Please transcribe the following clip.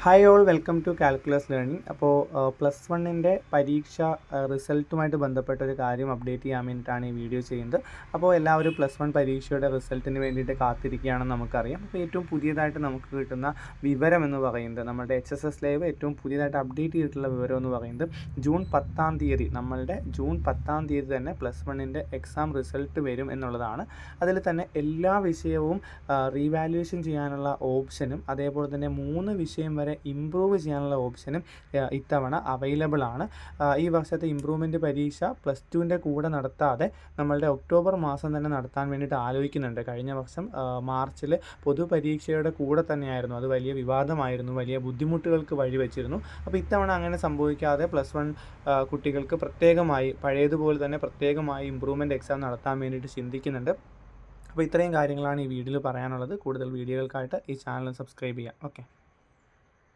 Hi all, welcome to calculus learning. അപ്പോൾ plus വണ്ണിൻ്റെ പരീക്ഷ റിസൾട്ടുമായിട്ട് ബന്ധപ്പെട്ട ഒരു കാര്യം അപ്ഡേറ്റ് ചെയ്യാൻ വേണ്ടിയിട്ടാണ് ഈ വീഡിയോ ചെയ്യുന്നത്. അപ്പോൾ എല്ലാവരും പ്ലസ് വൺ പരീക്ഷയുടെ റിസൾട്ടിന് വേണ്ടിയിട്ട് കാത്തിരിക്കുകയാണെന്ന് നമുക്കറിയാം. അപ്പോൾ ഏറ്റവും പുതിയതായിട്ട് നമുക്ക് കിട്ടുന്ന വിവരം എന്ന് പറയുന്നത്, നമ്മുടെ HSS ലൈവ് ഏറ്റവും പുതിയതായിട്ട് അപ്ഡേറ്റ് ചെയ്തിട്ടുള്ള വിവരം എന്ന് പറയുന്നത് ജൂൺ 10-ാം തീയതി, നമ്മളുടെ ജൂൺ 10-ാം തീയതി തന്നെ പ്ലസ് വണ്ണിൻ്റെ എക്സാം റിസൾട്ട് വരും എന്നുള്ളതാണ്. അതിൽ തന്നെ എല്ലാ വിഷയവും റീവാലുവേഷൻ ചെയ്യാനുള്ള ഓപ്ഷനും അതേപോലെ തന്നെ 3 വിഷയം വരെ ഇംപ്രൂവ് ചെയ്യാനുള്ള ഓപ്ഷനും ഇത്തവണ അവൈലബിൾ ആണ്. ഈ വർഷത്തെ ഇംപ്രൂവ്മെൻറ്റ് പരീക്ഷ പ്ലസ് ടുവിൻ്റെ കൂടെ നടത്താതെ നമ്മളുടെ ഒക്ടോബർ മാസം തന്നെ നടത്താൻ വേണ്ടിയിട്ട് ആലോചിക്കുന്നുണ്ട്. കഴിഞ്ഞ വർഷം മാർച്ചിൽ പൊതുപരീക്ഷയുടെ കൂടെ തന്നെയായിരുന്നു. അത് വലിയ വിവാദമായിരുന്നു, വലിയ ബുദ്ധിമുട്ടുകൾക്ക് വഴിവെച്ചിരുന്നു. അപ്പോൾ ഇത്തവണ അങ്ങനെ സംഭവിക്കാതെ പ്ലസ് വൺ കുട്ടികൾക്ക് പ്രത്യേകമായി, പഴയതുപോലെ തന്നെ പ്രത്യേകമായി ഇംപ്രൂവ്മെൻറ്റ് എക്സാം നടത്താൻ വേണ്ടിയിട്ട് ചിന്തിക്കുന്നുണ്ട്. അപ്പോൾ ഇത്രയും കാര്യങ്ങളാണ് ഈ വീഡിയോയിൽ പറയാനുള്ളത്. കൂടുതൽ വീഡിയോകൾക്കായിട്ട് ഈ ചാനൽ സബ്സ്ക്രൈബ് ചെയ്യാം. ഓക്കെ.